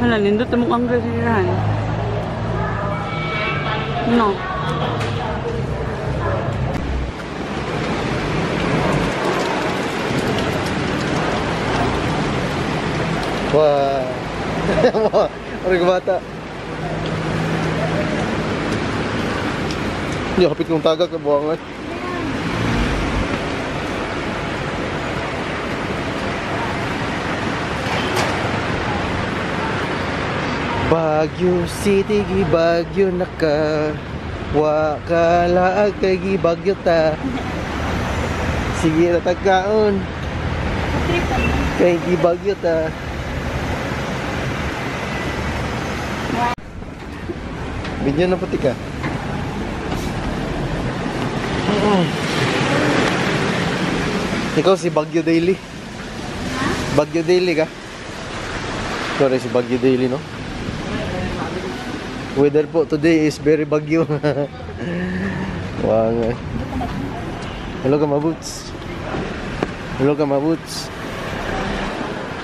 Hala, nindot mo ang gasirahan. No. Wah. Orang bata. Dia hapit kong tagak na buwangan. Baguio City, Baguio naka wakalaag kay Baguio ta. Sige na tagkaon kay Baguio ta. Bigyan na puti ka. Ikaw si Baguio Daily. Baguio Daily ka. Ikaw rin si Baguio Daily, no? Weather po today is very bagyo. Wow. Hello ka, my boots. Hello ka, my boots.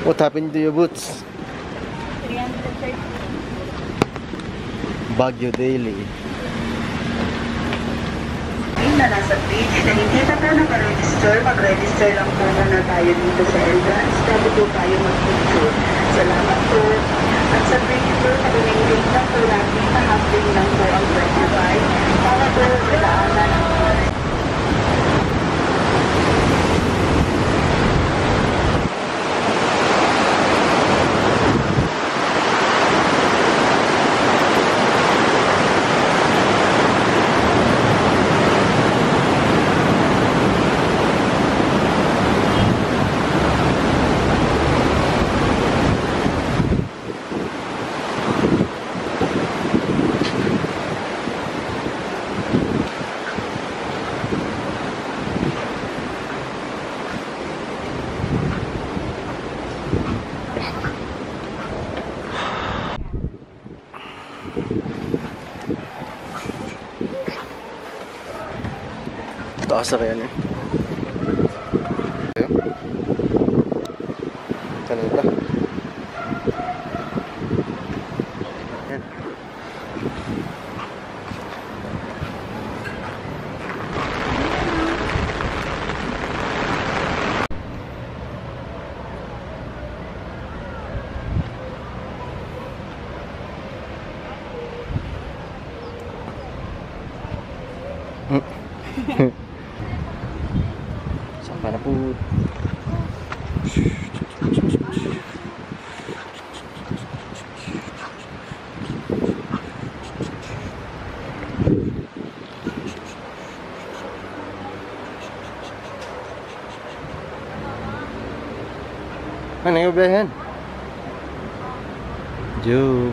What happened to your boots? 330. Baguio Daily. Na nasa page na hindi na tayo nakaregister, mag-register lang po muna tayo dito sa entrance bago po tayo mag-picture. Salamat po. At sa picture, nag-link lang po natin na half-day lang po ang 25 para po ilaanan ang taas na kaya niya. Kanan ba? Yan. Sampai na po. Ano yung biyahin? Joke.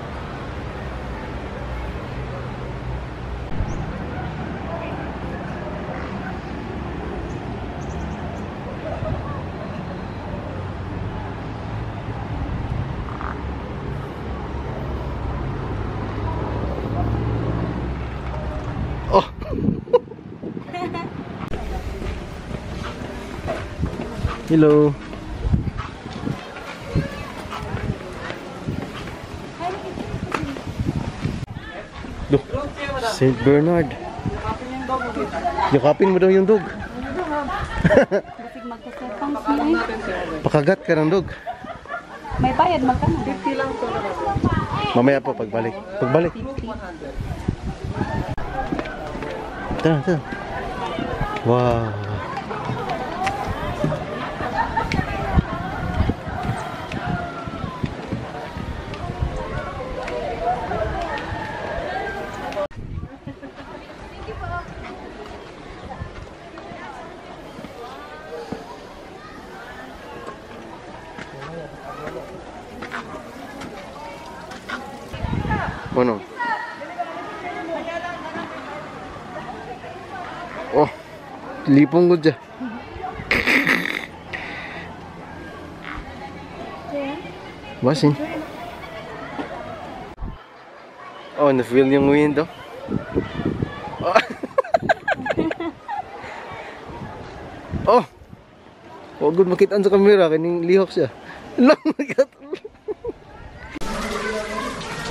Oh. Hello. Duh, St. Bernard. Yakapin mo daw yung dog. May Pakagat ka ng dog. bayad magkano? 50 lang to. Mamaya po, pagbalik. Pagbalik. Tara, tara. Wow. Ano? Oh, lipong ko dyan. Basin. Oh, na-feel yung wind, oh. Oh! Oh, good makitaan sa camera. Kaning lihok siya. Lang,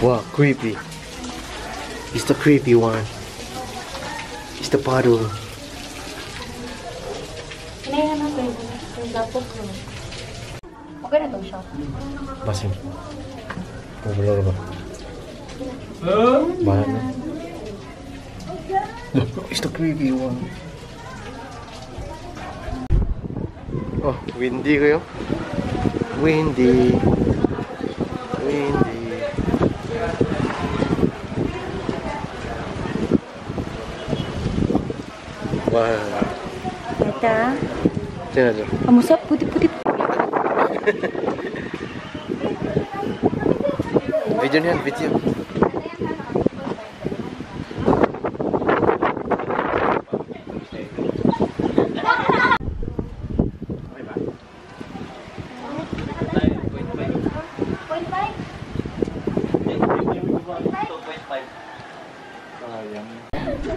wow, creepy. It's the creepy one. It's the puddle. Kinayan natin. Yung lapok ko. Okay na to siya. Basin. Pabulor ba? Bahan na. It's the creepy one. Oh, windy kayo. Windy. Windy. Wow. Ata. Sino dyan? Amusap, putih-putih. Video niyan, video.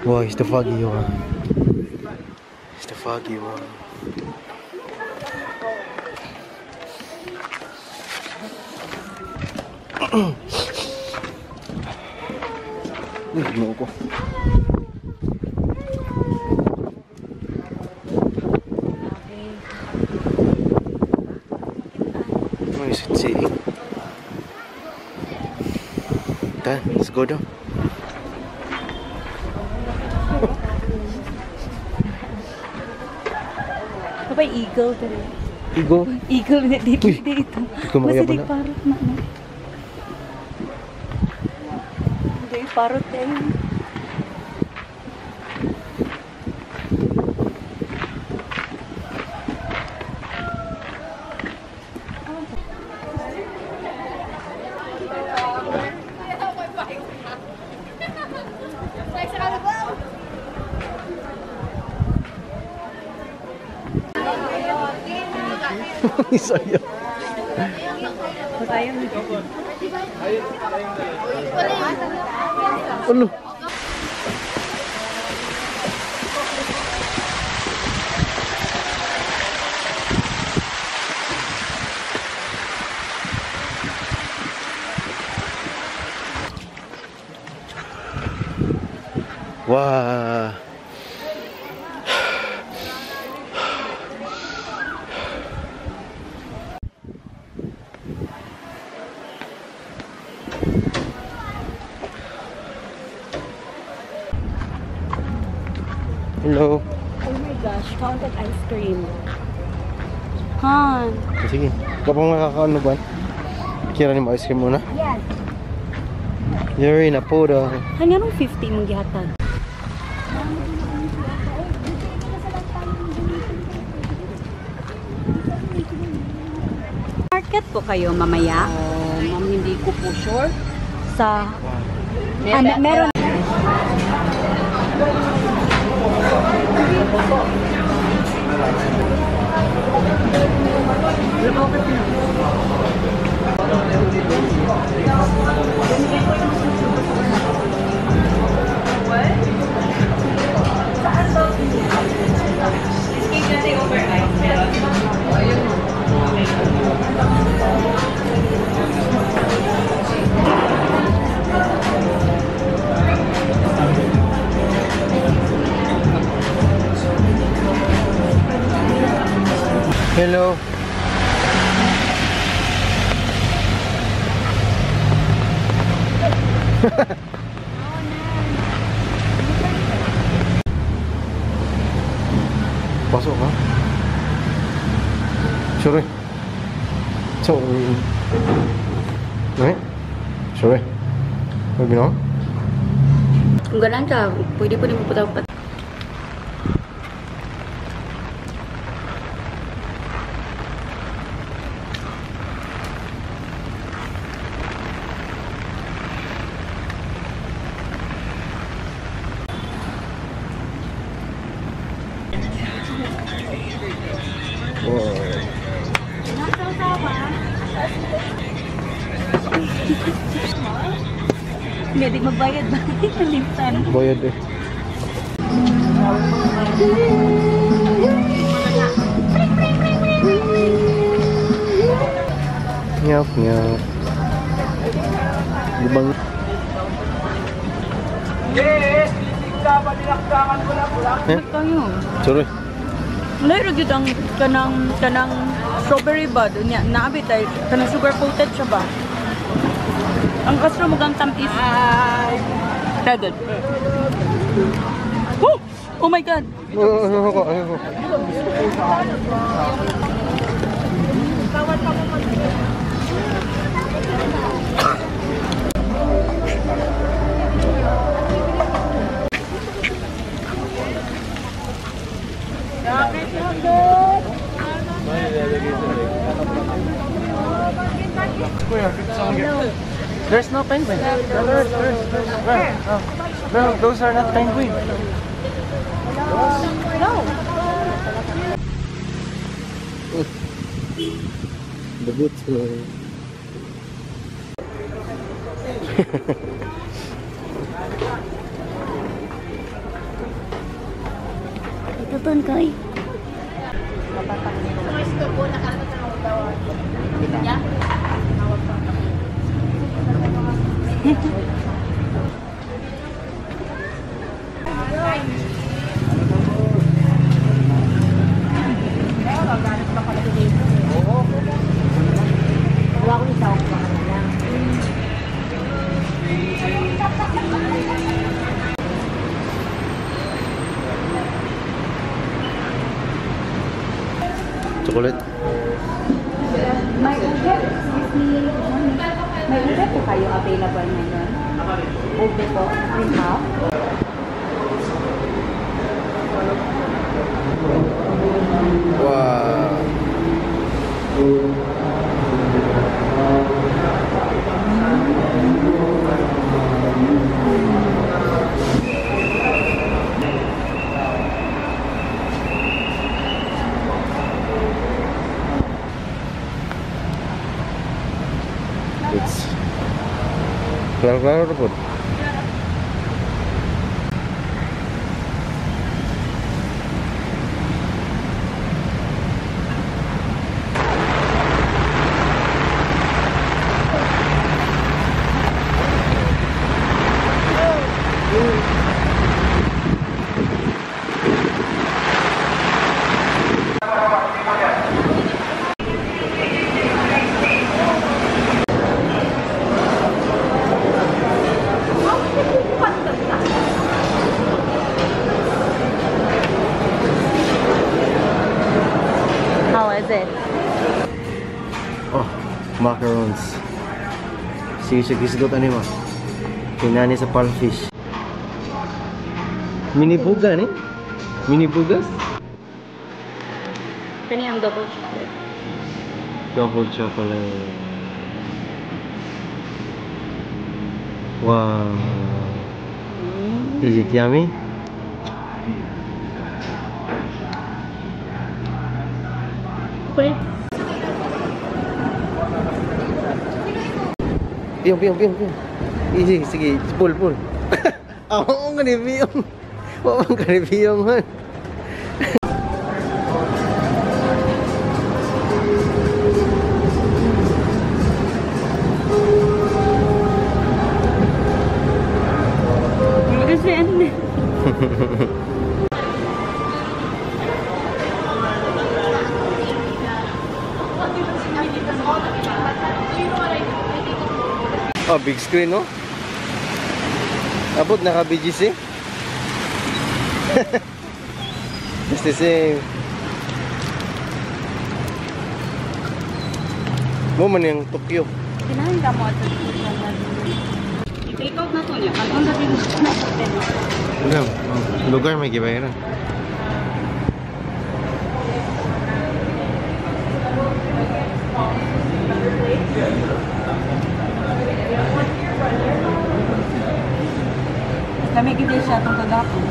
Wow, it's the foggy one. It's the foggy one. Ano ko? Oh, is it seeing? Done, let's go down. Apa eagle tadi? Eagle? Eagle dito. Uy, Dito. ikaw Masa makaya di pala. parot na. Di parot din. Saya. Sayang dito. Ano? Wah. Hello. Oh my gosh, fountain ice cream. Han. Sige. Kapag makakaano ba? Kira ni mo ice cream muna. Yes. You're in a photo. Han, anong 50 mong gihatag? Market po kayo mamaya? Ma'am, hindi ko po sure. Sa... meron. Hello. Pasok ka? Sure. Sorry. Eh? Sure. May binaw? Kung ganun ka, pwede po rin magpatapat. Hindi, di magbayad ba? Kalimtan. Bayad eh. Nyap, nyap. Lubang. Bakit kayo? Sorry. Nairo gyud ang kanang strawberry ba nya naabi tay kanang sugar coated siya ba? Ang astro mo gang tampis. Dagat. Oh my god. There's no penguin. There's. Where? Oh. No, those are not penguin. No. The boots. Ito ton kay. Wala ko ni tawag pa kanila. Chocolate. May ugat, may ugat po kayo available ngayon? Ube po, in half. Wow. It's klaro-klaro po. How is it? Oh, macarons. Sige siya gisgot ano mo. Kinani sa pulfish. Mini buga ni? Mini bugas? Kani ang double chocolate. Double chocolate. Wow. Is it yummy? Kulit. Piyong. Easy, sige, pull. Oo, nga ni piyong. Oo, nga ni piyong, man. Kasi ano? Oh, big screen, no? Abot naka BGC. Just the same. Mo man yung Tokyo. Kinahin ka mo at i-take out na to niya. Ano na din na sa tela? Ano? Lugar may gibayaran. Kami gid siya itong kagapon.